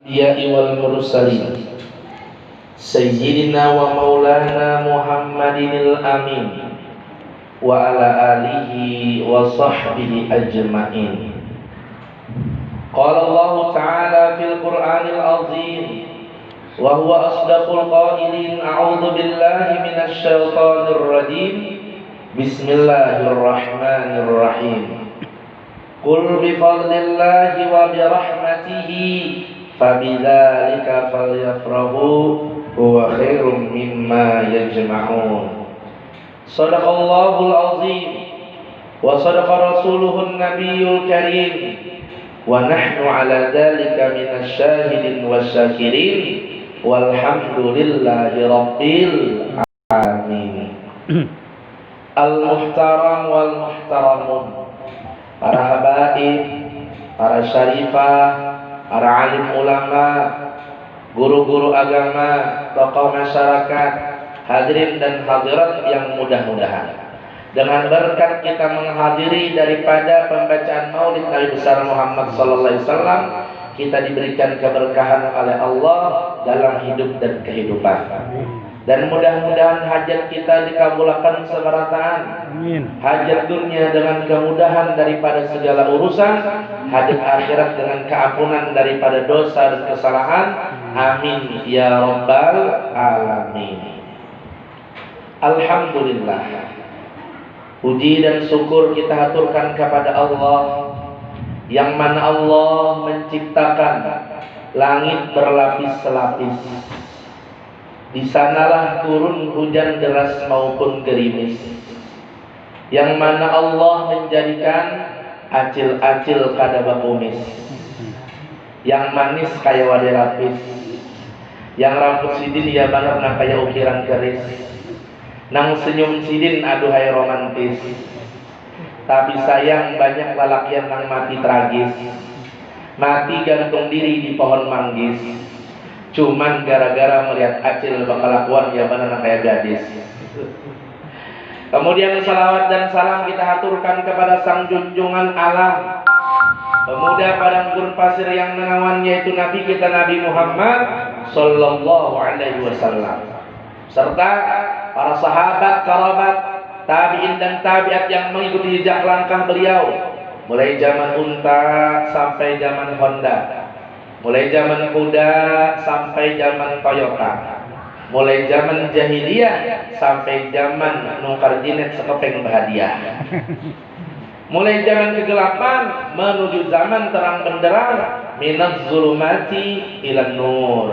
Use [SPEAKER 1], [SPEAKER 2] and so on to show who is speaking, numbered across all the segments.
[SPEAKER 1] الأنبياء والمرسلين سيدنا ومولانا محمد الأمين وعلى آله وصحبه أجمعين. قال الله تعالى في القرآن العظيم وهو أصدق القائلين: أعوذ بالله من الشيطان الرجيم بسم الله الرحمن الرحيم. قل بفضل الله وبرحمته فبذلك فليفرحوا هو خير مما يجمعون. صدق الله العظيم وصدق رسوله النبي الكريم ونحن على ذلك من الشاهدين والشاكرين والحمد لله رب العالمين. Al-muhtaram wal muhtaramun, para habaib, para syarifah, para alim ulama, guru-guru agama, tokoh masyarakat, hadirin dan hadirat yang mudah-mudahan dengan berkat kita menghadiri daripada pembacaan Maulid Nabi besar Muhammad sallallahu alaihi wasallam, kita diberikan keberkahan oleh Allah dalam hidup dan kehidupan. Dan mudah-mudahan hajat kita dikabulkan semerataan. Hajat dunia dengan kemudahan daripada segala urusan, hajat akhirat dengan keampunan daripada dosa dan kesalahan. Amin ya rabbal alamin. Alhamdulillah, puji dan syukur kita haturkan kepada Allah, yang mana Allah menciptakan langit berlapis-lapis. Di sanalah turun hujan deras maupun gerimis, yang mana Allah menjadikan acil-acil kada bakumis, yang manis kaya wade lapis, yang rambut sidin ya banget na kaya ukiran keris, nang senyum sidin aduhai romantis. Tapi sayang banyak lalakian nang mati tragis, mati gantung diri di pohon manggis, cuman gara-gara melihat acil kelakuan ya benar kayak gadis. Kemudian salawat dan salam kita haturkan kepada sang junjungan alam, pemuda padang gurun pasir yang menawan, yaitu Nabi kita Nabi Muhammad sallallahu alaihi wasallam, serta para sahabat, kerabat, tabi'in dan tabi'at yang mengikuti jejak langkah beliau mulai zaman unta sampai zaman Honda, mulai zaman kuda sampai zaman Toyota, mulai zaman jahiliyah sampai zaman nukar jinet sekepeng bahagia, mulai zaman kegelapan menuju zaman terang benderang, minaz zulumati ilan nur.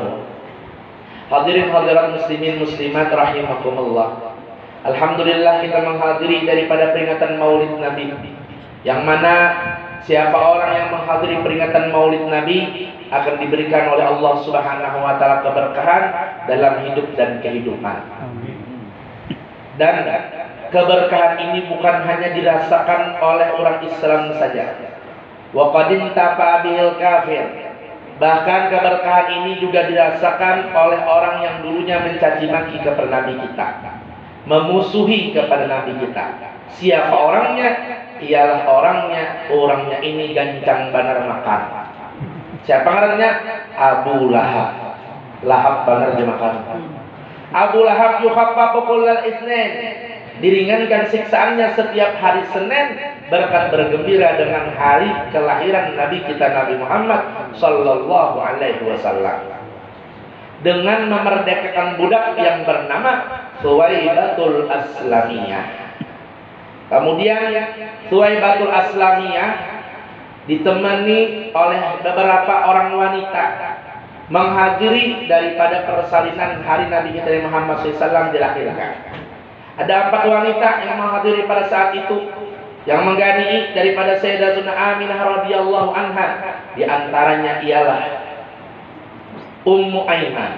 [SPEAKER 1] Hadirin hadirat muslimin muslimat rahimakumullah, alhamdulillah kita menghadiri daripada peringatan Maulid Nabi, yang mana siapa orang yang menghadiri peringatan Maulid Nabi akan diberikan oleh Allah Subhanahu wa taala keberkahan dalam hidup dan kehidupan. Dan keberkahan ini bukan hanya dirasakan oleh orang Islam saja. Wa qadin tafa bil kafir. Bahkan keberkahan ini juga dirasakan oleh orang yang dulunya mencaci maki kepada Nabi kita, memusuhi kepada Nabi kita. Siapa orangnya? Ialah orangnya ini gancang banar makan. Siapa ngarannya? Abu Lahab. Lahab banar dimakan. Abu Lahab yukhaffafu kullal itsnin, diringankan siksaannya setiap hari Senin berkat bergembira dengan hari kelahiran Nabi kita Nabi Muhammad sallallahu alaihi wasallam, dengan memerdekakan budak yang bernama Suwaibatul Aslamiyah. Kemudian Suwaibatul Aslamiyah ditemani oleh beberapa orang wanita menghadiri daripada persalinan hari Nabi kita Muhammad SAW dilahirkan. Ada 4 wanita yang menghadiri pada saat itu, yang menggani daripada Sayyidatuna Aminah radhiyallahu anha. Di antaranya ialah Ummu Aiman.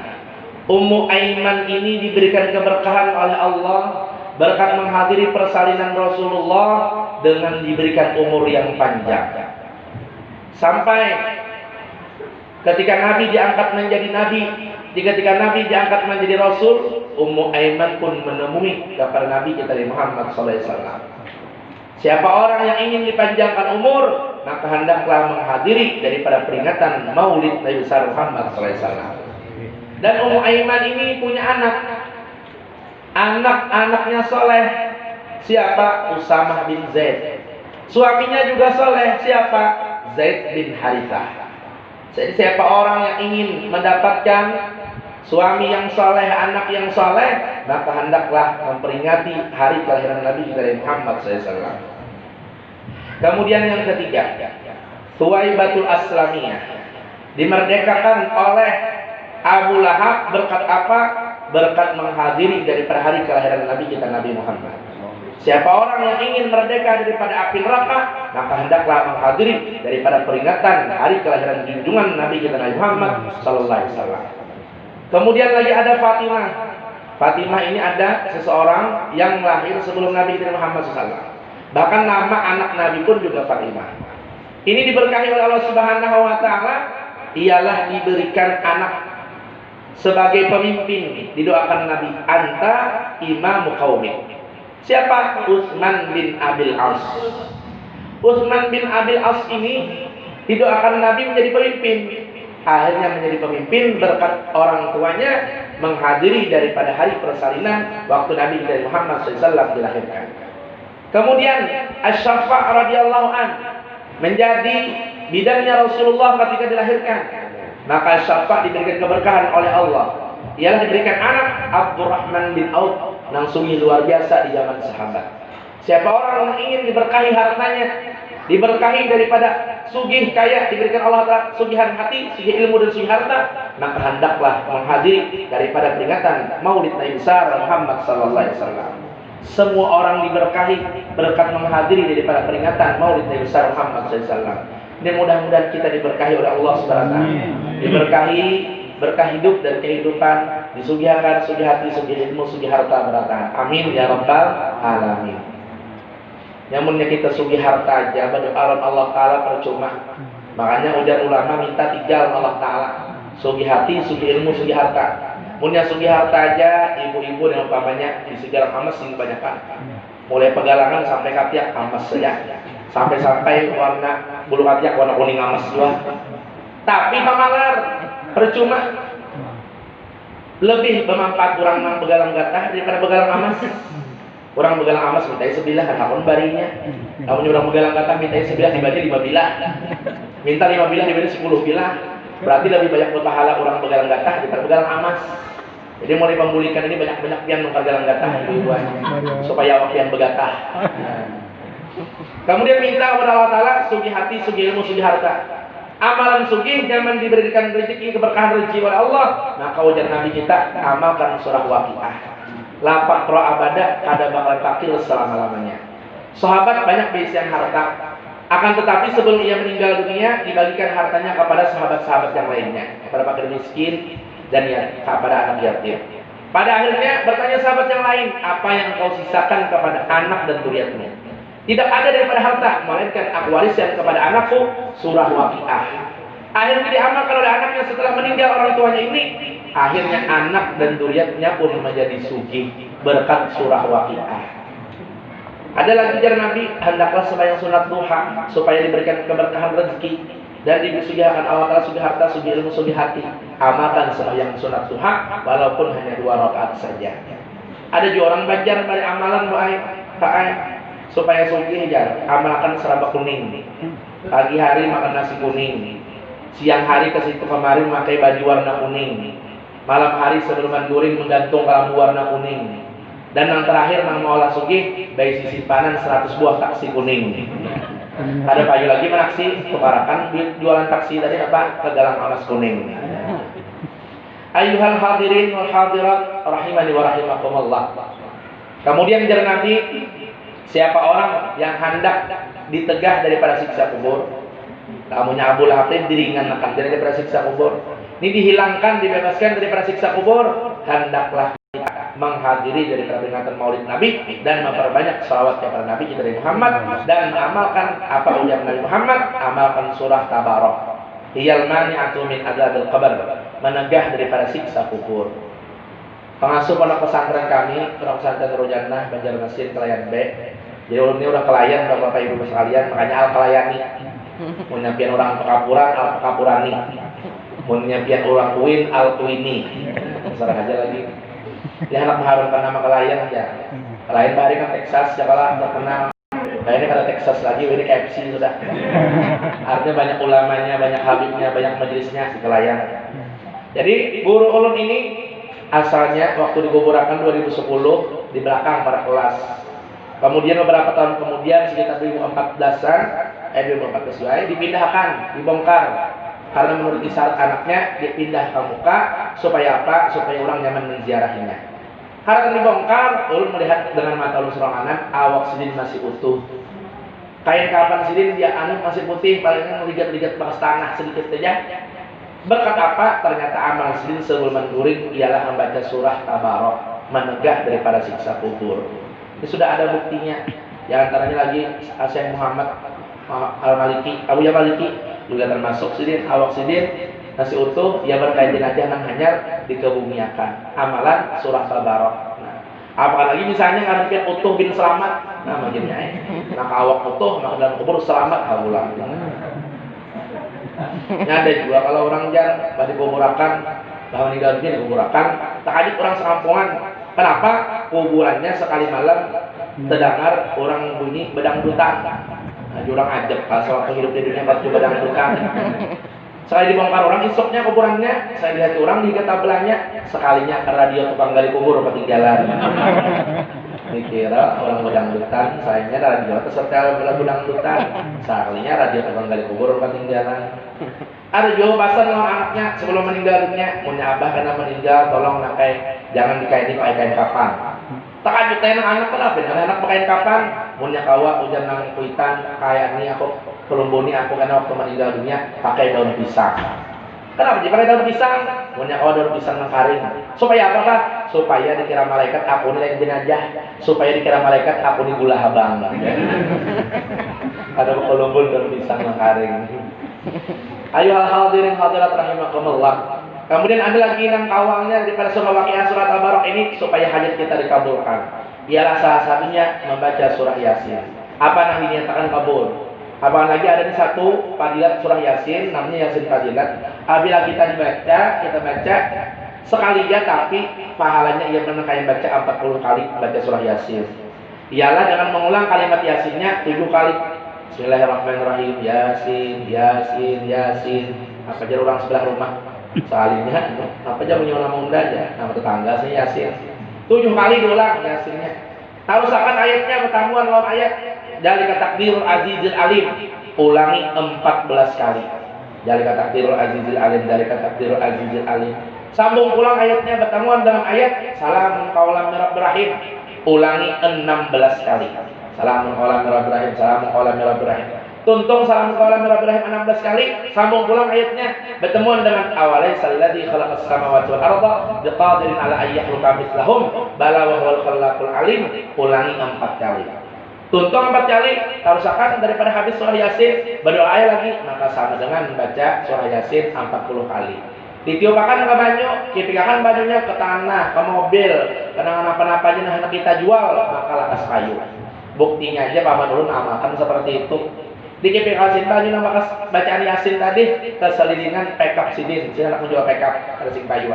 [SPEAKER 1] Ummu Aiman ini diberikan keberkahan oleh Allah berkat menghadiri persalinan Rasulullah dengan diberikan umur yang panjang. Sampai ketika Nabi diangkat menjadi Nabi, ketika Nabi diangkat menjadi Rasul, Ummu Aiman pun menemui kepada Nabi kita Muhammad sallallahu alaihi wasallam. Siapa orang yang ingin dipanjangkan umur, maka hendaklah menghadiri daripada peringatan Maulid Nabi besar Muhammad SAW. Dan Ummu Aiman ini punya anak. Anak-anaknya soleh. Siapa? Usamah bin Zaid. Suaminya juga soleh. Siapa? Zaid bin Harithah. Jadi siapa orang yang ingin mendapatkan suami yang soleh, anak yang soleh, maka hendaklah memperingati hari kelahiran Nabi Muhammad SAW. Kemudian yang ketiga, Thuwaibatul Aslamiyah, dimerdekakan oleh Abu Lahab berkat apa? Berkat menghadiri daripada hari kelahiran Nabi kita Nabi Muhammad. Siapa orang yang ingin merdeka daripada api neraka, maka hendaklah menghadiri daripada peringatan hari kelahiran junjungan Nabi kita Nabi Muhammad sallallahu alaihi wasallam. Kemudian lagi ada Fatimah. Fatimah ini ada seseorang yang lahir sebelum Nabi kita Muhammad SAW. Bahkan nama anak Nabi pun juga Fatimah. Ini diberkahi oleh Allah Subhanahu wa taala, ialah diberikan anak sebagai pemimpin, didoakan Nabi, anta imamu qaumik. Siapa? Utsman bin Abil As. Utsman bin Abil As ini didoakan Nabi menjadi pemimpin. Akhirnya menjadi pemimpin berkat orang tuanya menghadiri daripada hari persalinan waktu Nabi Muhammad SAW dilahirkan. Kemudian Asy-Syafa' radhiyallahu an menjadi bidannya Rasulullah ketika dilahirkan. Maka Asy-Syafa' diberikan keberkahan oleh Allah. Ialah diberikan anak Abdurrahman bin Auf, yang sungguh luar biasa di zaman sahabat. Siapa orang yang ingin diberkahi hartanya, diberkahi daripada sugih kaya, diberikan Allah Ta'ala sugihan hati, sugih ilmu dan sugih harta, maka hendaklah menghadiri daripada peringatan Maulid Nabi besar Muhammad sallallahu alaihi wasallam. Semua orang diberkahi berkat menghadiri daripada peringatan Maulid Nabi besar Muhammad sallallahu alaihi wasallam. Dan mudah-mudahan kita diberkahi oleh Allah Subhanahu wa taala. Diberkahi berkah hidup dan kehidupan, disugihakan sugih hati, sugih ilmu, sugih harta beratahan. Amin ya rabbal alamin. Namunnya kita sugih harta aja, berdoa Allah Ta'ala percuma. Makanya ujar ulama minta tiga Allah Ta'ala, sugih hati, sugih ilmu, sugih harta. Punya sugih harta aja, ibu-ibu yang umpamanya di segala amas yang kebanyakan, mulai pegalangan sampai katiak amas saja, sampai warna bulu katiak warna kuning amas juga. Tapi pamalar percuma, lebih bermanfaat orang begalang gatah daripada begalang amas. Orang begalang amas minta sebilah kan hakon barinya. Namun orang begalang gatah minta sebilah dibagi 5 bilah. Minta 5 bilah dibagi 10 bilah. Berarti lebih banyak berpahala orang begalang gatah daripada begalang amas. Jadi mulai pembulikan ini banyak-banyak pian nukar galang gatah supaya awak pian begatah. Kemudian minta kepada Allah Ta'ala sugih hati, sugih ilmu, sugih harta. Amalan sugih zaman diberikan rezeki, keberkahan rezeki oleh Allah, maka ujar Nabi kita amalkan surah Waqiah. Lapak pro abada kada bakal fakir selama-lamanya. Sahabat banyak berisian harta, akan tetapi sebelum ia meninggal dunia dibagikan hartanya kepada sahabat-sahabat yang lainnya, kepada fakir miskin dan kepada anak yatim. Pada akhirnya bertanya sahabat yang lain, apa yang kau sisakan kepada anak dan zuriatmu? Tidak ada daripada harta, melainkan aku wariskan kepada anakku surah Waqiah. Akhirnya diamalkan oleh anaknya setelah meninggal orang tuanya ini. Akhirnya anak dan zuriatnya pun menjadi sugih berkat surah Waqiah. Ada lagi jar Nabi, hendaklah sembahyang sunat duha supaya diberikan keberkahan rezeki dan disugihakan Allah Ta'ala sugih harta, sugih ilmu, sugih hati. Amalkan sembahyang sunat duha walaupun hanya 2 rakaat saja. Ada juga orang belajar dari amalan Pak supaya sugih jar, amalkan serabak kuning. Pagi hari makan nasi kuning, siang hari ke situ kemarin pakai baju warna kuning, malam hari sebelum guring menggantung kelambu warna kuning, dan yang terakhir mau olah sugih bayi simpanan 100 buah taksi kuning. Ada payu lagi menaksi tukarakan jualan taksi tadi apa kegalang amas kuning. Ayyuhal hadirin wal hadirat rahimani wa rahimakumullah. Kemudian jar Nabi, siapa orang yang hendak ditegah daripada siksa kubur, namunnya Abu Lahab diringankan daripada siksa kubur, ini dihilangkan, dibebaskan daripada siksa kubur, hendaklah kita menghadiri daripada peringatan Maulid Nabi dan memperbanyak salawat kepada Nabi kita Muhammad dan amalkan apa ujar Nabi Muhammad, amalkan surah Tabarak. Hiyal mani'atu min adzabil qabr, menegah daripada siksa kubur. Pengasuh pondok pesantren kami, Pondok Pesantren Nurul Jannah, Banjarmasin, Kelayan B, Jadi ulun ini udah kelayan, udah Bapak Ibu sekalian, makanya al kelayani. Mau nyampian orang pekapuran, al pekapurani. Mau nyampian orang kuin, al kuini. Serah aja lagi. Dia anak mengharumkan nama kelayan ya. Kelayan hari kan Texas, siapa terkenal. Kayaknya kada Texas lagi, ini KFC sudah. Artinya banyak ulamanya, banyak habibnya, banyak majelisnya si kelayan. Jadi guru ulun ini asalnya waktu diguburakan 2010 di belakang para kelas. Kemudian beberapa tahun kemudian sekitar 2014-an, 2014 juga dipindahkan, dibongkar. Karena menurut isyarat anaknya dipindah ke muka supaya apa? Supaya orang nyaman menziarahinya. Karena dibongkar, ulun melihat dengan mata ulun serangan awak sidin masih utuh. Kain kapan sidin dia masih putih, palingnya meligat-ligat bekas tanah sedikit saja. Berkat apa? Ternyata amal sidin sebelum menguring ialah membaca surah Tabarok, menegah daripada siksa kubur. Ini sudah ada buktinya. Di antaranya lagi Syekh Muhammad Al-Maliki, Abu Ya Maliki juga termasuk sidin, awak sidin masih utuh, ia berkait jenazah nang hanyar dikebumiakan. Amalan surah Tabarok. Nah, apalagi misalnya ngarepin utuh bin selamat, nah maksudnya nak awak utuh, nak dalam kubur selamat habulang. Ini ada juga kalau orang jar pada kuburakan, bahwa meninggal dunia dikuburakan, tak ada orang sekampungan. Kenapa? Kuburannya sekali malam terdengar orang bunyi bedangdutan. Nah, orang ajab kalau hidup di dunia pasti bedangdutan. Sekali dibongkar orang, esoknya kuburannya, saya lihat orang di tabelahnya, sekalinya radio tukang gali kubur ketinggalan. Dikira orang bedangdutan, sayangnya radio tersetel lagu dangdutan, sekalinya radio tukang gali kubur ketinggalan. Ada juga bahasan dengan anaknya sebelum meninggal dunia, punya abah karena meninggal, tolong nakai, jangan dikaini pakai kain kapan. Tak ajutain anak kenapa? Anak pakai kain kapan? Punya kawa hujan nang kuitan, kayak ini aku kelumbuni aku karena waktu meninggal dunia pakai daun pisang. Kenapa sih pakai daun pisang? Punya kawa daun pisang nang karing. Supaya apa Pak? Supaya dikira malaikat aku ini lagi jenazah. Supaya dikira malaikat aku ini gula habang. Ada kelumbun daun pisang nang karing. Ayo hadirin hadirat rahimakumullah. Kemudian ada lagi yang awalnya daripada surah Waqiah surat Al-Baraq ini supaya hajat kita dikabulkan. Ialah salah satunya membaca surah Yasin. Apa yang dinyatakan kabul? Apalagi ada satu fadilat surah Yasin, namanya Yasin fadilat. Apabila kita baca sekali aja, tapi pahalanya ia pernah kayak baca 40 kali baca surah Yasin. Ialah dengan mengulang kalimat Yasinnya 7 kali. Bismillahirrahmanirrahim. Yasin, Yasin, Yasin. Apa aja orang sebelah rumah. Soalnya, apa aja punya nama unda aja. Nama tetangga saya Yasin. 7 kali diulang Yasinnya. Harus akan ayatnya pertemuan lawan ayat. Jalika takdirul azizil alim. Ulangi 14 kali. Jalika takdirul azizil alim. Jalika takdirul azizil alim. Sambung ulang ayatnya pertemuan dengan ayat. Salamun qaulan mir rabbir rahim. Ulangi 16 kali. Salamun qaulan mir rabbir rahim. Salamun qaulan mir rabbir rahim. Tuntung salamun qaulan mir rabbir rahim 16 kali. Sambung ulang ayatnya. Bertemuan dengan awalnya salladzi khalaqas samawati wal arda biqadirin ala an yakhluqa mithlahum bala wa huwal khallaqul alim. Ulangi 4 kali. Tuntung 4 kali, tarusakan daripada habis surah Yasin, berdoa lagi, maka sama dengan membaca surah Yasin 40 kali. Ditiupakan ke banyu, dipikirkan banyunya ke tanah, ke mobil, karena apa-apanya hendak kita jual, maka lakas kayu. Buktinya aja paman ulun amalkan seperti itu. Dikipikkan banyu nama bacaan Yasin tadi, keselidingan pekap sidin, sini anak menjual pekap, ada sing bayu.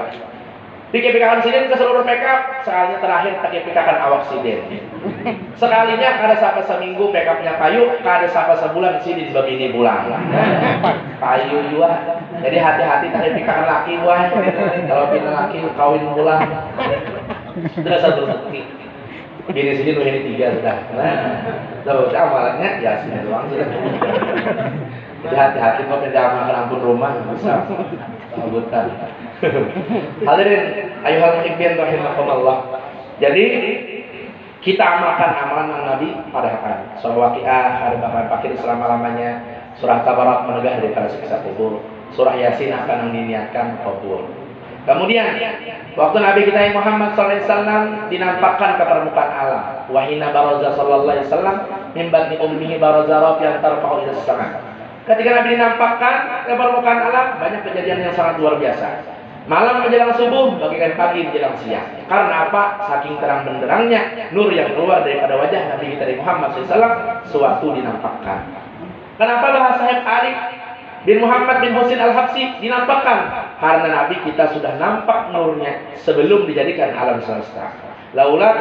[SPEAKER 1] Dikipikakan sidin ke seluruh pekap, sekalinya terakhir dikipikakan awak sidin. Sekalinya kada sampai seminggu pekapnya kayu, kada sampai sebulan sidin begini bulan. Kayu juga. Jadi hati-hati dikipikakan laki wah. Kalau bina laki kawin bulan. Sudah satu bukti. Bini sidin ini 3 sudah. Nah, amalannya ya sini doang sudah. Jadi hati-hati kalau pindah ampun rumah bisa sabutan. Hadirin ayuhal muhibbin rahimakumullah. Jadi kita amalkan amalan Nabi pada hari surah Waqiah, hari bakal fakir selama-lamanya, surah Tabarak menegah daripada siksa kubur, surah Yasin akan diniatkan kabul. Kemudian waktu Nabi kita Muhammad SAW dinampakkan ke permukaan alam, wahina baraza sallallahu alaihi wasallam min batni ummihi baraza rafi'an tarfa'u ila sama. Ketika Nabi dinampakkan ke permukaan alam, banyak kejadian yang sangat luar biasa. Malam menjelang subuh, bagikan pagi menjelang siang. Karena apa? Saking terang benderangnya nur yang keluar daripada wajah Nabi kita Muhammad SAW, suatu dinampakkan. Kenapa bahasa Sahib Ali bin Muhammad bin Husin Al-Habsyi dinampakkan? Karena Nabi kita sudah nampak nurnya sebelum dijadikan alam semesta. Laula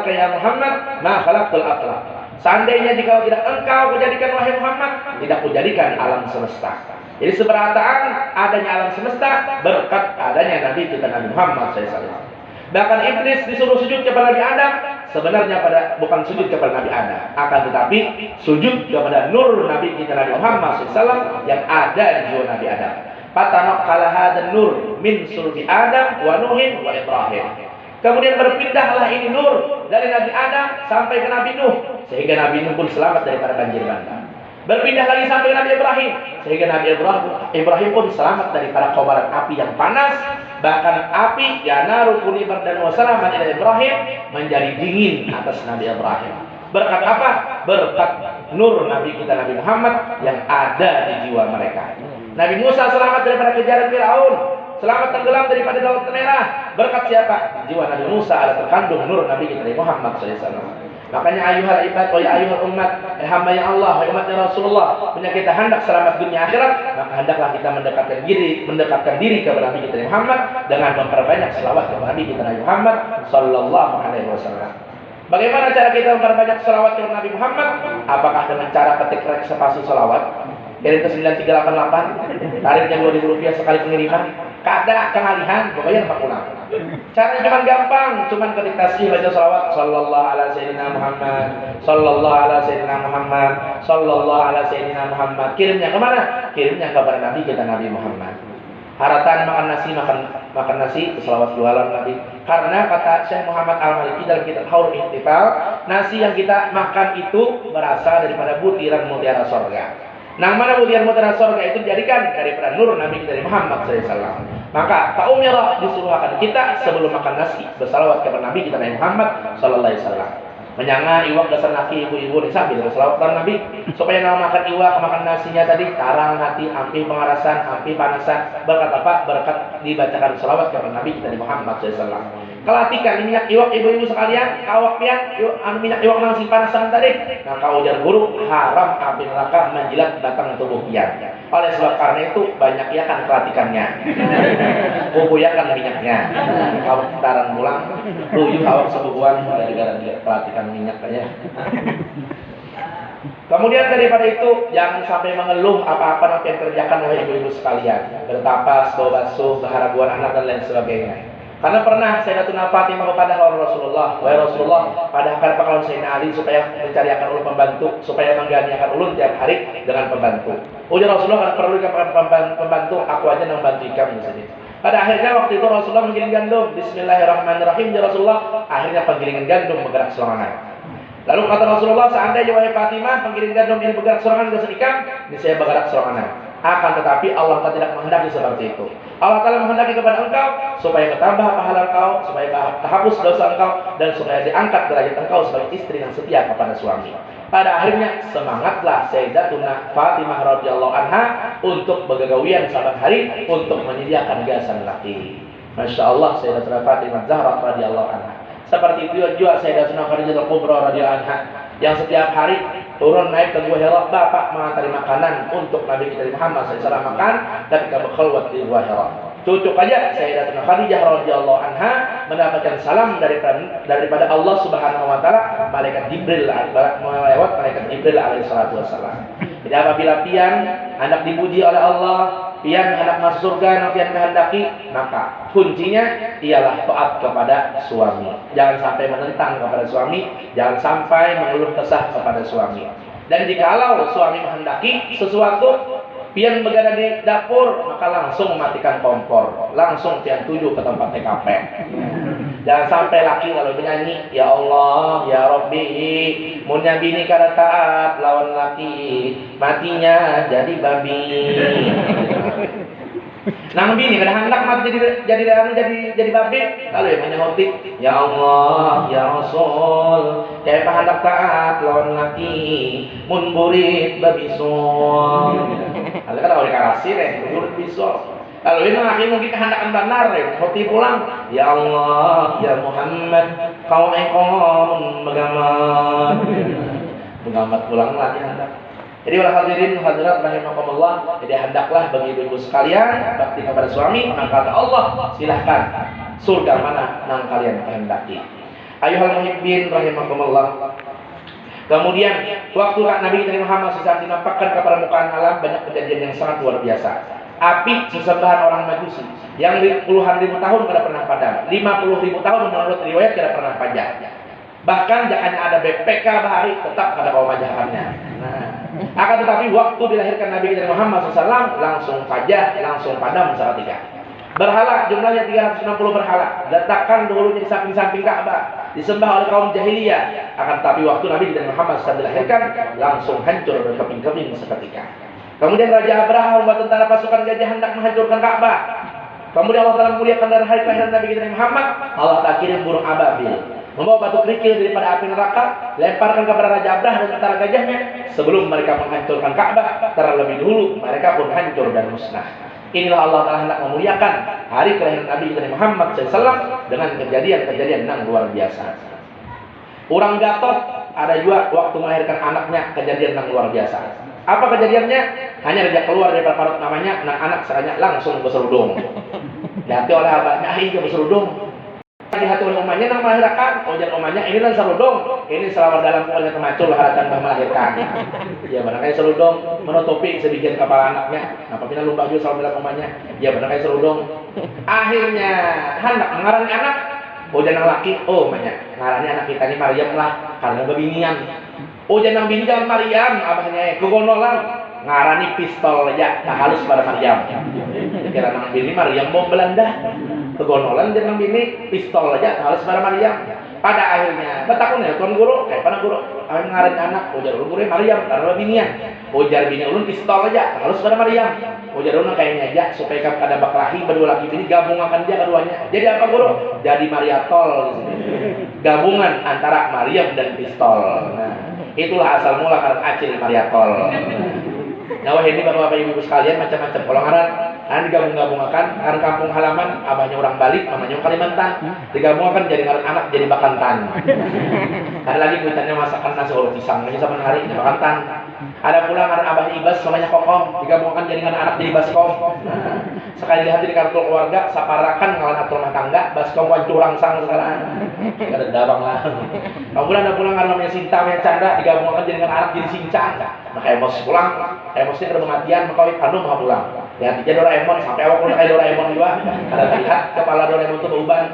[SPEAKER 1] ya Muhammad ma khalaqtul aflaq. Seandainya jika tidak engkau menjadikan wahai Muhammad, tidak kujadikan alam semesta. Jadi seberataan adanya alam semesta berkat adanya Nabi kita Nabi Muhammad SAW. Bahkan iblis disuruh sujud kepada Nabi Adam, sebenarnya bukan sujud kepada Nabi Adam, akan tetapi sujud kepada nur Nabi kita Nabi Muhammad SAW yang ada di jiwa Nabi Adam. Fatanaqqala hadzal nur min sulbi Adam wa Nuhin wa Ibrahim. Kemudian berpindahlah ini nur dari Nabi Adam sampai ke Nabi Nuh, sehingga Nabi Nuh pun selamat daripada banjir bandang. Berpindah lagi sampai Nabi Ibrahim, sehingga Nabi Ibrahim pun selamat daripada kobaran api yang panas. Bahkan api naru kuni bardan wa salaman ila Ibrahim menjadi dingin atas Nabi Ibrahim. Berkat apa? Berkat nur Nabi kita Nabi Muhammad yang ada di jiwa mereka. Nabi Musa selamat daripada kejaran Firaun, selamat tenggelam daripada Laut Merah. Berkat siapa? Jiwa Nabi Musa ada terkandung nur Nabi kita Muhammad SAW. Makanya ayuhal ibad wa ayuhal umat, hamba yang Allah, umatnya Rasulullah, punya kita hendak selamat dunia akhirat, maka hendaklah kita mendekatkan diri kepada Nabi kita Muhammad dengan memperbanyak selawat kepada Nabi kita Muhammad sallallahu alaihi wasallam. Bagaimana cara kita memperbanyak selawat kepada Nabi Muhammad? Apakah dengan cara ketik reservasi selawat? Kirim ke 9388, tarifnya Rp2.000 sekali pengiriman. Kada kengalihan, pokoknya tempat pulang. Caranya cuma gampang, cuma ketik tasbih baca salawat sallallahu ala sayyidina Muhammad, sallallahu ala sayyidina Muhammad, sallallahu ala sayyidina Muhammad. Kirimnya kemana? Kirimnya kepada Nabi kita Nabi Muhammad. Haratan makan nasi, selawat jualan Nabi. Karena kata Syekh Muhammad Al-Maliki dalam kitab Haur Ihtifal, nasi yang kita makan itu berasal daripada butiran mutiara sorga. Nah, mana butiran mutiara sorga itu dijadikan daripada nur Nabi kita Muhammad SAW. Maka Pak Umirah disuruh akan kita sebelum makan nasi bersalawat kepada Nabi kita Muhammad sallallahu alaihi wasallam. Menyanga iwak dasar nasi ibu-ibu di sambil bersalawat kepada Nabi supaya nama makan iwak makan nasinya tadi tarang hati ampi pengarasan ampi panasan berkat apa? Berkat dibacakan salawat kepada Nabi kita Muhammad SAW. Kelatikan minyak iwak ibu-ibu sekalian, kawak pian, minyak iwak nang si panasan tadi. Nah, kau ujar guru haram api neraka menjilat batang tubuh pian. Oleh sebab karena itu banyak ya kan kelatikannya. Bubuyakan minyaknya. Kau taran pulang, tujuh awak sebubuan gara-gara dia pelatikan minyak aja. Kemudian daripada itu jangan sampai mengeluh apa-apa nanti yang kerjakan oleh ibu-ibu sekalian. Bertapas, bawa basuh, keharaguan anak dan lain sebagainya. Karena pernah Sayyidatuna Fatimah kepada Rasulullah, wahai Rasulullah, padahkan pakalan Sayyidina Ali supaya mencariakan ulun pembantu, supaya mengganiakan ulun tiap hari dengan pembantu. Ujar Rasulullah, kalau perlu pembantu, aku aja yang membantu kamu saja. Pada akhirnya waktu itu Rasulullah menggiling gandum. Bismillahirrahmanirrahim. Ya Rasulullah, akhirnya penggilingan gandum bergerak serangan. Lalu kata Rasulullah, seandainya wahai Fatimah penggiling gandum ini bergerak serangan ke sedikam, ini saya bergerak serangan. Akan tetapi Allah tidak menghendaki seperti itu. Allah Ta'ala menghendaki kepada engkau supaya bertambah pahala engkau, supaya terhapus dosa engkau, dan supaya diangkat derajat engkau sebagai istri yang setia kepada suami. Pada akhirnya semangatlah Sayyidatuna Fatimah radhiyallahu anha untuk bergegawian saban hari untuk menyediakan gasan laki. Masya Allah, Sayyidatuna Fatimah Zahra radhiyallahu anha. Seperti itu juga Sayyidatuna Khadijah Al-Kubra radhiyallahu anha yang setiap hari turun naik ke Gua Hira, bapak mengantari makanan untuk Nabi kita Muhammad SAW makan ketika berkhulwat di Gua Hira. Cucuk aja Sayyidatuna Khadijah radhiyallahu anha mendapatkan salam daripada Allah Subhanahu wa taala, malaikat Jibril melewat malaikat Jibril alaihi salatu wasallam. Jadi apabila pian hendak dipuji oleh Allah, pian hendak masuk surga yang pian kehendaki, maka kuncinya ialah taat kepada suami. Jangan sampai menentang kepada suami, jangan sampai mengeluh kesah kepada suami. Dan jikalau suami menghendaki sesuatu, pian berada di dapur, maka langsung mematikan kompor, langsung pian tuju ke tempat TKP. Jangan sampai laki lalu menyanyi, ya Allah, ya Rabbi, munnya bini kada taat lawan laki, matinya jadi babi. Nang bini kada hendak mati jadi babi, lalu yang menyahoti, ya Allah, ya Rasul, kayak hendak taat lawan laki, mun burit babi sol. Kalau kan orang karasi burit bisul. Kalau ini laki mungkin kehendak benar ya, hoti pulang. Ya Allah, ya Muhammad, kau engkau megamat. Megamat pulang lagi hendak. Jadi wal hadirin hadirat rahimakumullah, jadi hendaklah bagi ibu sekalian bakti kepada suami, maka kata Allah, silahkan surga mana yang kalian kehendaki. Ayuhal muhibbin rahimakumullah. Kemudian waktu Nabi Muhammad SAW dinampakkan ke permukaan alam, banyak kejadian yang sangat luar biasa. Api sesembahan orang Majusi yang puluhan ribu tahun tidak pernah padam, 50.000 tahun menurut riwayat tidak pernah padam. Bahkan jangan ada BPK bahari tetap ada kaum majahannya. Nah, akan tetapi waktu dilahirkan Nabi Muhammad SAW langsung padam seketika. Berhala jumlahnya 360 berhala, letakkan dulunya di samping-samping Ka'bah, disembah oleh kaum jahiliyah. Akan tetapi waktu Nabi Muhammad SAW dilahirkan langsung hancur berkeping-keping seketika. Kemudian Raja Abraha membuat tentara pasukan gajah hendak menghancurkan Ka'bah. Kemudian Allah Ta'ala memuliakan dari hari kelahiran Nabi kita Muhammad. Allah Ta'ala kirim burung ababil, membawa batu kerikil daripada api neraka, lemparkan kepada Raja Abraha dan tentara gajahnya. Sebelum mereka menghancurkan Ka'bah, terlebih dulu mereka pun hancur dan musnah. Inilah Allah Ta'ala hendak memuliakan hari kelahiran Nabi kita Muhammad SAW dengan kejadian-kejadian yang luar biasa. Orang Gatot ada juga waktu melahirkan anaknya kejadian yang luar biasa. Apa kejadiannya? Hanya saja keluar dari perut namanya, anak sekalinya langsung berserudung. Dihati oleh abahnya, ke berserudung. Dihati oleh umahnya nang melahirkan, ujar umahnya ini nang serudung, ini selama dalam pokoknya kemacul haratan bah melahirkan. Ya benar kayak serudung, menutupi sebagian kepala anaknya. Nah, apabila lumba juga selama dalam umahnya, ya benar kayak serudung. Akhirnya hendak mengarani anak, ujar nang laki, umahnya ngarani anak kita ini Maryam lah, karena bebinian. Jangan bini jangan Maryam, abahnya kegonolan ngarani pistol aja, tak halus pada Maryam. Kira nang bini Maryam bom Belanda, kegonolan jangan bini pistol aja, tak halus pada Maryam. Pada akhirnya, betakunnya tuan guru, kayak mana guru, akan ngaran anak, ujar guru Maryam, karena binian. Ujar bini ulun pistol aja, tak halus pada Maryam. Ujar ulun kayaknya aja supaya ada baklahi berdua laki bini gabungakan dia keduanya. Jadi apa guru? Jadi Mariatol, gabungan antara Maryam dan pistol. Nah, itulah asal mula karena acil Mariatol. Nah, ini bapak-bapak ibu sekalian macam-macam golongan digabung-gabungkan karena kampung halaman abahnya orang Bali, namanya Kalimantan, digabungkan jadi anak jadi Bakantan. Ada lagi kuitannya masakan nasi goreng pisang, lagi sama hari jadi Bakantan. Ada pula karena abahnya Ibas namanya Kokom, digabungkan jadi anak jadi Baskom. Sekali lihat di kartu keluarga, saparakan ngalan atur rumah tangga, Baskom wan curang sang sekarang. Ada dabang lah. Kemudian ada pula karena namanya Sinta, namanya Chandra, digabungkan jadi anak jadi Sincang. Nah, kayak bos pulang, kayak bosnya ada kematian, maka Anu mau pulang. Ya, jadi Doraemon sampai awal pun kayak Doraemon juga. Ada lihat kepala Doraemon itu beruban.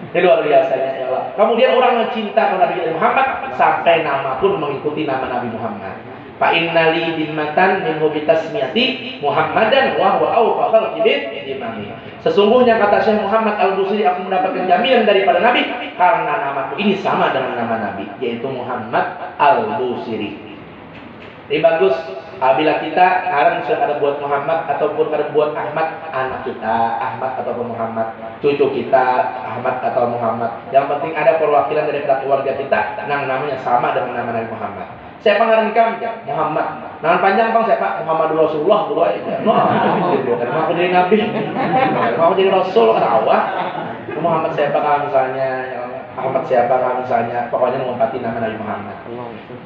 [SPEAKER 1] Ini luar biasanya ya Allah. Kemudian orang yang cinta kepada Nabi Muhammad sampai nama pun mengikuti nama Nabi Muhammad. Fa innali dimmatan min tasmiyati Muhammadan wa huwa awfaqal imami. Sesungguhnya kata Syekh Muhammad Al-Busiri, aku mendapatkan jaminan daripada Nabi karena namaku ini sama dengan nama Nabi, yaitu Muhammad Al-Busiri. Ini bagus apabila kita sekarang sudah ada buat Muhammad ataupun ada buat Ahmad, anak kita Ahmad ataupun Muhammad, cucu kita Ahmad atau Muhammad. Yang penting ada perwakilan dari keluarga kita yang namanya sama dengan nama Nabi Muhammad. Siapa ngaran nikah? Muhammad. Nama panjang bang siapa? Muhammad Rasulullah dulu aja. Mau aku jadi nabi, mau jadi rasul kan awak. Muhammad siapa kalau misalnya? Ahmad siapa kalau misalnya? Pokoknya mengumpati nama Nabi Muhammad.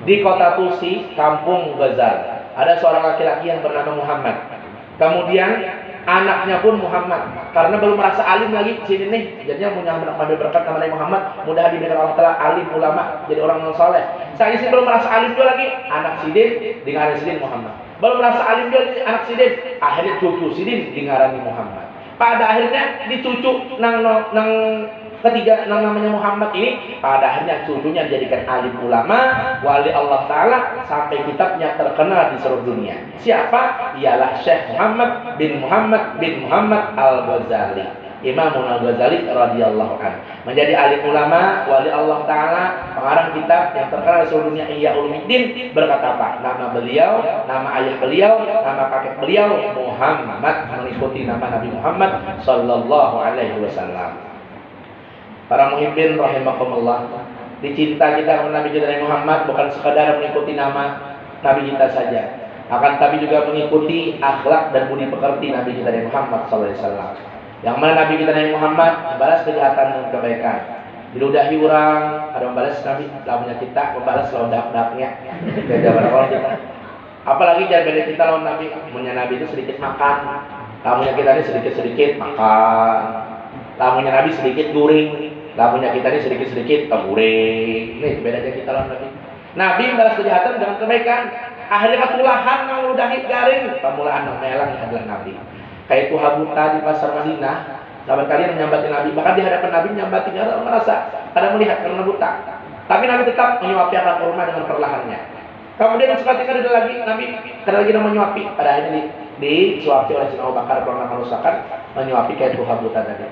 [SPEAKER 1] Di kota Tusi, kampung Ghazal, ada seorang laki-laki yang bernama Muhammad. Kemudian anaknya pun Muhammad. Karena belum merasa alim lagi sini nih, jadinya punya mengambil berkat nama Nabi Muhammad. Mudah diberikan Allah Taala alim ulama, jadi orang yang saleh. Saya sih belum merasa alim juga lagi, anak Sidin dengan Sidin Muhammad. Belum merasa alim juga anak Sidin, akhirnya cucu Sidin dengan Muhammad. Pada akhirnya dicucu nang ketiga namanya Muhammad ini, pada akhirnya cucunya dijadikan alim ulama, wali Allah Ta'ala, sampai kitabnya terkenal di seluruh dunia. Siapa? Ialah Syekh Muhammad bin Muhammad Al-Ghazali, Imam Al-Ghazali radhiyallahu anhu. Menjadi alim ulama, wali Allah Ta'ala, pengarang kitab yang terkenal di seluruh dunia, Ihya Ulumuddin. Berkata apa? Nama beliau, nama ayah beliau, nama kakek beliau Muhammad, mengikuti nama Nabi Muhammad sallallahu alaihi wasallam. Para muhibbin rahimakumullah, dicinta kita kepada Nabi kita Muhammad bukan sekadar mengikuti nama Nabi kita saja, akan tapi juga mengikuti akhlak dan budi pekerti Nabi kita Nabi Muhammad SAW. Yang mana Nabi kita Nabi Muhammad membalas kejahatan dengan kebaikan. Diludahi orang, ada membalas Nabi, lawannya kita membalas lawan dak-daknya. Beda orang kita. Apalagi jangan beda kita lawan Nabi. Punya Nabi itu sedikit makan, lawannya kita ini sedikit-sedikit makan. Lawannya Nabi sedikit guring, lawannya kita ini sedikit-sedikit guring. Nih bedanya kita lawan Nabi. Nabi membalas kejahatan dengan kebaikan. Akhirnya ketulahan meludahi garing. Pemulaan melang adalah Nabi. Kayak itu Habuta di pasar Madinah. Sahabat kalian menyambati Nabi, bahkan di hadapan Nabi menyambati karena merasa ada melihat karena buta. Tapi Nabi tetap menyuapi akan kurma dengan perlahannya. Kemudian seketika ada lagi Nabi menyuapi. Pada akhirnya disuapi oleh Sayyidina Abu Bakar pernah merusakan menyuapi kayak itu Habuta tadi.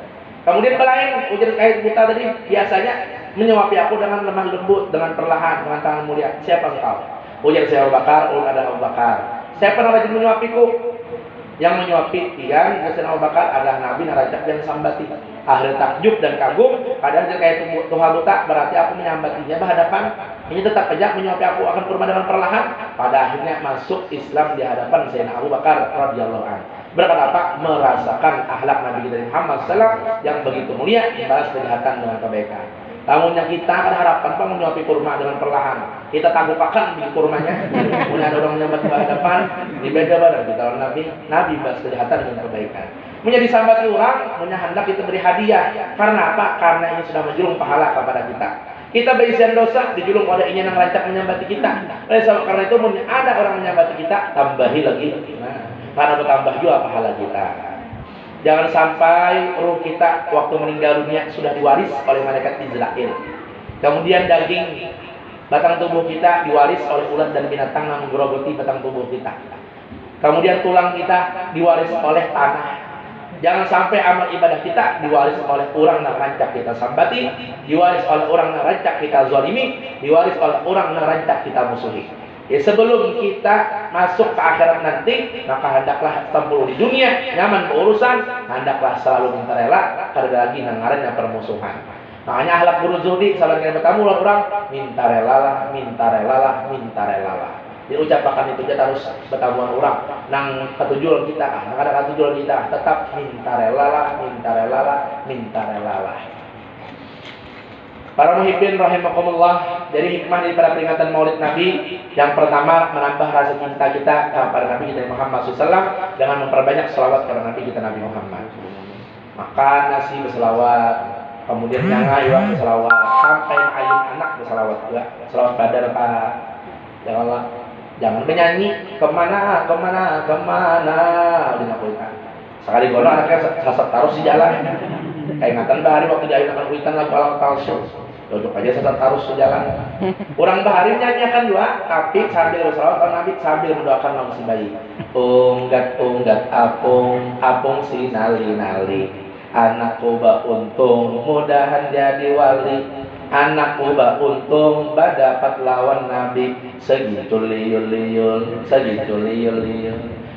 [SPEAKER 1] Kemudian lain ujar kayak buta tadi biasanya menyuapi aku dengan lemah lembut, dengan perlahan, dengan tangan mulia. Siapa engkau? Ujar saya Abu Bakar, ada Abu Bakar. Siapa yang rajin menyuapiku? Yang menyuapi yang Sayyidina Abu Bakar adalah Nabi narajak dan sambati. Akhirnya takjub dan kagum. Kadang kayak itu Tuhan buta berarti aku menyambatinya berhadapan. Ini tetap aja menyuapi aku akan kurma dengan perlahan. Pada akhirnya masuk Islam di hadapan Sayyidina Abu Bakar radhiyallahu anhu. Berkata apa? Merasakan akhlak Nabi kita Muhammad SAW yang begitu mulia, membalas kejahatan dengan kebaikan. Namunnya kita akan harapan Pak menyuapi kurma dengan perlahan. Kita tanggupakan di kurmanya. Kemudian ada orang menyambat ke hadapan. Ini beda banget kita lawan Nabi. Nabi bahas kejahatan dengan kebaikan. Menjadi sambat orang, punya hendak kita beri hadiah. Karena apa? Karena ini sudah menjulung pahala kepada kita. Kita berisian dosa, dijulung oleh ingin yang rancak menyambati kita. Oleh sebab karena itu, ada orang menyambati kita, tambahi lagi. Nah, karena bertambah juga pahala kita. Jangan sampai ruh kita waktu meninggal dunia sudah diwaris oleh malaikat Israel. Kemudian daging batang tubuh kita diwaris oleh ulat dan binatang yang menggerogoti batang tubuh kita. Kemudian tulang kita diwaris oleh tanah. Jangan sampai amal ibadah kita diwaris oleh orang yang rancak kita sambati, diwaris oleh orang yang rancak kita zalimi, diwaris oleh orang yang rancak kita musuhi. Ya, sebelum kita masuk ke akhirat nanti, maka hendaklah tempur di dunia, nyaman berurusan, hendaklah selalu minta rela, karena lagi nangarannya permusuhan. Makanya akhlak guru zuhdi, salah yang bertamu orang minta relalah, minta relalah, minta relalah. Diucapkan itu kita harus bertamuan orang. Nang ketujuan kita, nang ada ketujuan kita, tetap minta relalah, minta relalah, minta relalah. Para muhibbin rahimakumullah, dari hikmah daripada peringatan Maulid Nabi, yang pertama menambah rasa cinta kita kepada Nabi kita Muhammad SAW dengan memperbanyak selawat kepada Nabi kita Nabi Muhammad. Makan nasi berselawat, kemudian nyanga juga berselawat, sampai ayun anak berselawat juga, selawat badar Pak. Jangan menyanyi kemana dinakuikan. Sekali gono anaknya sasat taruh di jalan. Kaingatan bahari waktu di ayun akan kuitan lagu alam talsu. Duduk aja sasat taruh di jalan. Orang bahari nyanyikan juga, tapi sambil berselawat kalau Nabi sambil mendoakan nama si bayi. Unggat apung si nali. Anakku ba untung mudahan jadi wali. Anakku ba untung ba dapat lawan Nabi. Segitu liul.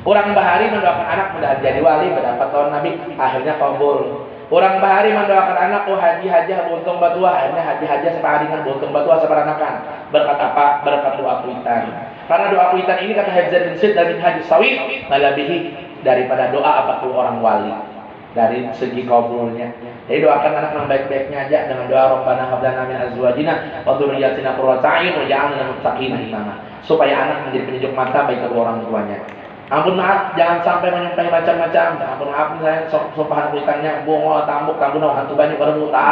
[SPEAKER 1] Orang bahari mendoakan anak mudahan jadi wali, mendapat lawan Nabi, akhirnya kabul. Orang bahari mendoakan anak, haji buntung batua, akhirnya haji separingan buntung batua separanakan. Berkat apa? Berkat doa kuitan. Karena doa kuitan ini kata Hafizan bin Sid dan bin Haji Sawid melebihi daripada doa 40 orang wali dari segi kabulnya. Jadi doakan anak yang baik-baiknya aja dengan doa Rabbana hab lana min azwajina wa dzurriyyatina qurrata a'yun waj'alna lil muttaqina imama. Supaya anak menjadi penyejuk mata bagi kedua orang tuanya. Ampun maaf, jangan sampai menyumpahi macam-macam. Ampun maaf, saya sopahan kuitannya bungo tambuk tambun hantu banyak pada buta.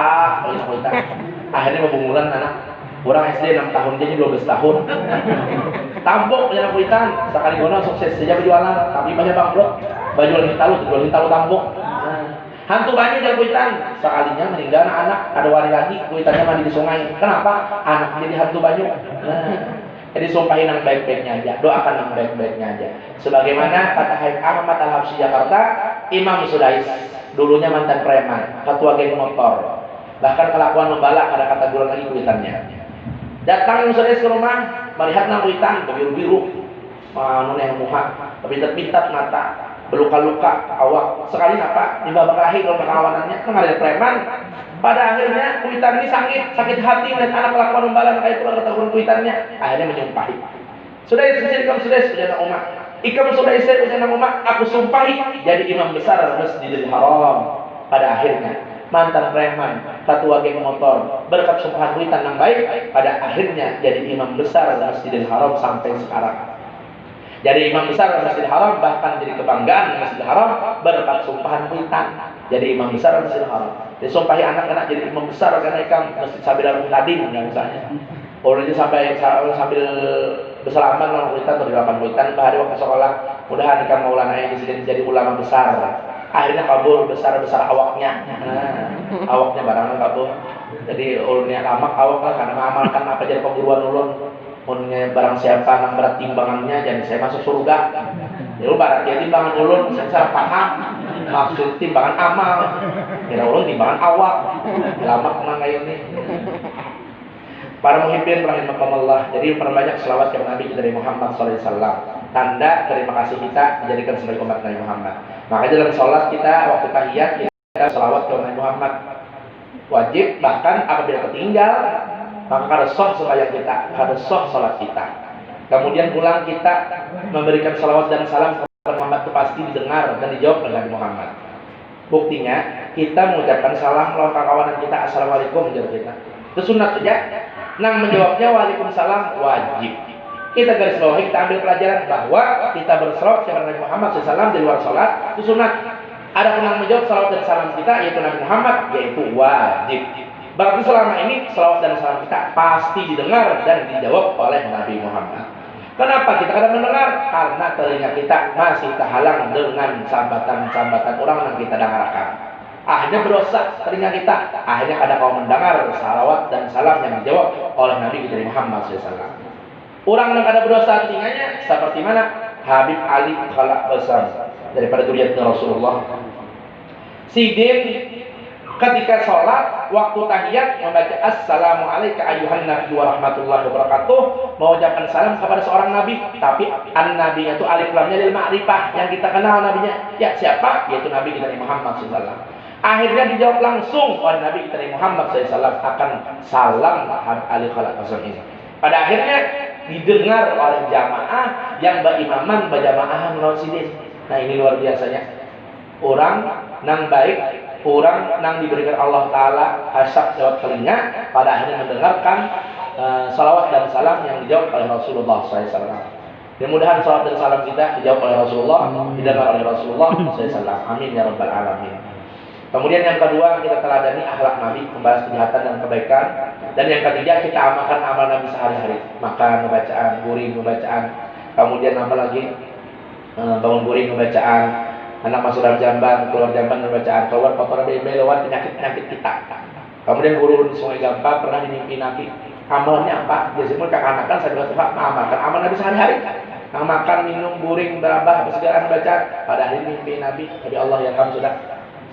[SPEAKER 1] Akhirnya membungulan anak. Orang SD 6 tahun jadi 12 tahun. Tambuk punya kuitan, sekali gono sukses saja berjualan, tapi banyak bangkrut. Baju talu tambuk. Hantu banyak jadi kuitan, sekalinya meninggal anak, ada wali lagi, kuitannya mandi di sungai. Kenapa? Anak jadi hantu banyak. Jadi sumpahin yang baik-baiknya aja, doakan yang baik-baiknya aja. Sebagaimana kata Habib Ahmad Al-Habsyi Jakarta, Imam Sudais, dulunya mantan preman, ketua geng motor. Bahkan kelakuan membalak ada kata guru lagi kuitannya. Datang Imam Sudais ke rumah, melihat nang kuitan biru-biru, nuneh muha, pintat-pintat mata, berluka-luka awak. Sekali apa? Di babak akhir kalau kawanannya kan ada preman. Pada akhirnya kuitan ini sakit hati melihat anak kelakuan membalas kayak pulang kata guru kuitannya. Akhirnya menyumpahi. Sudah istri kamu sudah ujana umat. Ikam sudah istri ujana umat. Aku sumpahi jadi imam besar Masjidil Haram. Pada akhirnya mantan preman, ketua geng motor, berkat sumpahan witan yang baik, pada akhirnya jadi imam besar Masjidil Haram sampai sekarang. Jadi imam besar Masjidil Haram, bahkan jadi kebanggaan Masjidil Haram berkat sumpahan witan. Jadi imam besar Masjidil Haram. Disumpahi anak-anak jadi imam besar karena ikan Masjid Sabilarul Tadin misalnya. Orang itu sambil berselamat dalam witan atau 8 witan bahari waktu sekolah. Mudahan ikan maulana yang disini jadi ulama besar. Akhirnya kabur besar-besar awaknya. Awaknya barangnya kabur. Jadi ulunnya lamak awak lah karena mengamalkan apa jadi perguruan ulun. Ulunnya barang siapa yang berat timbangannya jadi saya masuk surga. Jadi barat dia timbangan ulun saya paham. Maksud timbangan amal. Kira ulun timbangan awak. Lamak menang kayak ini. Para muhibbin rahimakumullah. Jadi perbanyak selawat kepada Nabi dari Muhammad sallallahu alaihi wasallam. Tanda terima kasih kita dijadikan sebagai umat Nabi Muhammad. Makanya dalam sholat kita waktu tahiyat kita selawat kepada Nabi Muhammad wajib, bahkan apabila ketinggal maka harus sah sembahyang kita, harus sah sholat kita. Kemudian pulang kita memberikan selawat dan salam kepada Muhammad itu pasti didengar dan dijawab oleh Nabi Muhammad. Buktinya kita mengucapkan salam melalui kawanan kita, assalamualaikum jawab kita. Itu sunat saja. Nang menjawabnya waalaikumsalam wajib. Kita garis bawahi, kita ambil pelajaran bahwa kita berselawat kepada Nabi Muhammad SAW di luar sholat itu sunat. Ada yang menjawab salawat dan salam kita yaitu Nabi Muhammad, yaitu wajib. Berarti selama ini salawat dan salam kita pasti didengar dan dijawab oleh Nabi Muhammad. Kenapa kita kadang mendengar? Karena telinga kita masih terhalang dengan sambatan-sambatan orang yang kita dengarkan. Akhirnya berdosa telinga kita. Akhirnya kadang kau mendengar salawat dan salam yang dijawab oleh Nabi kita Muhammad SAW. Orang yang ada berdosa telinganya seperti mana? Habib Ali Khalaq Basam daripada zuriatnya Rasulullah. Sidin ketika sholat waktu tahiyat membaca assalamualaikum ayuhan nabi wa rahmatullahi wa barakatuh, mengucapkan salam kepada seorang nabi, tapi an-nabinya itu alif lamnya lil ma'rifah, yang kita kenal nabinya ya siapa? Yaitu Nabi kita Muhammad SAW. Akhirnya dijawab langsung oleh Nabi kita Muhammad SAW akan salam Habib Ali Khalaq Basam ini. Pada akhirnya didengar oleh jamaah yang berimaman berjamaah sidin. Nah ini luar biasanya. Orang nang baik, orang nang diberikan Allah Ta'ala hasab lewat telinga, pada akhirnya mendengarkan salawat dan salam yang dijawab oleh Rasulullah SAW. Mudah-mudahan salawat dan salam kita dijawab oleh Rasulullah, didengar oleh Rasulullah SAW. Amin ya rabbal alamin. Kemudian yang kedua, kita teladani akhlak Nabi, membahas kejahatan dan kebaikan. Dan yang ketiga, kita amalkan amal Nabi sehari-hari. Makan, bacaan, guring, bacaan. Kemudian apa lagi? Bangun guring, bacaan. Anak masuk dalam jamban, keluar jamban, bacaan. Keluar kotoran bebel, lewat penyakit-penyakit kita. Kemudian guru di Sungai Gampar pernah dimimpi Nabi. Amalnya apa? Biasanya kakak-anakan saya bilang, Pak, mengamalkan amal Nabi sehari-hari. Makan, minum, guring, berabah, segala bacaan. Pada hari mimpi Nabi, tapi Allah yang kamu sudah.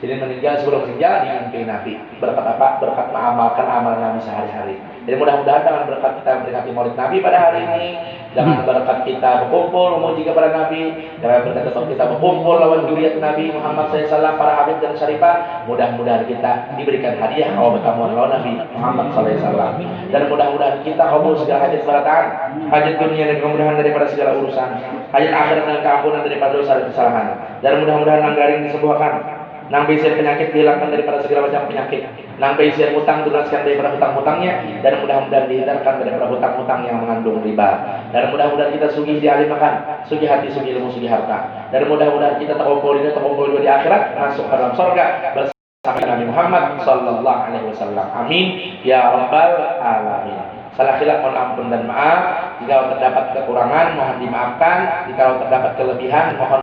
[SPEAKER 1] Jadi meninggal sebelum meninggal dimimpi Nabi. Berkat apa? Berkat mengamalkan amal Nabi sehari-hari. Jadi mudah-mudahan dengan berkat kita memperingati Maulid Nabi pada hari ini, dengan berkat kita berkumpul memuji kepada Nabi, dengan berkat kita berkumpul lawan zuriat Nabi Muhammad SAW, para habib dan syarifah, mudah-mudahan kita diberikan hadiah awal bertamuan lawan Nabi Muhammad SAW. Dan mudah-mudahan kita kabul segala hajat berataan, hajat dunia dan kemudahan daripada segala urusan, hajat akhirat dan keampunan daripada dosa dan kesalahan. Dan mudah-mudahan langgaring disembuhkan, nang bisir penyakit dihilangkan daripada segala macam penyakit, nang bisir hutang dilunaskan daripada hutang-hutangnya, dan mudah-mudahan dihindarkan daripada hutang-hutang yang mengandung riba. Dan mudah-mudahan kita sugih dialimakan, sugih hati, sugih ilmu, sugih harta. Dan mudah-mudahan kita terkumpul di akhirat, masuk ke dalam surga bersama Nabi Muhammad sallallahu alaihi wasallam. Amin ya rabbal alamin. Salah khilaf mohon ampun dan maaf. Jika terdapat kekurangan mohon dimaafkan, jika terdapat kelebihan mohon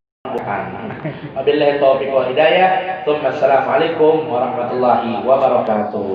[SPEAKER 1] Wabillahi taufiq wal hidayah. Assalamualaikum warahmatullahi wabarakatuh.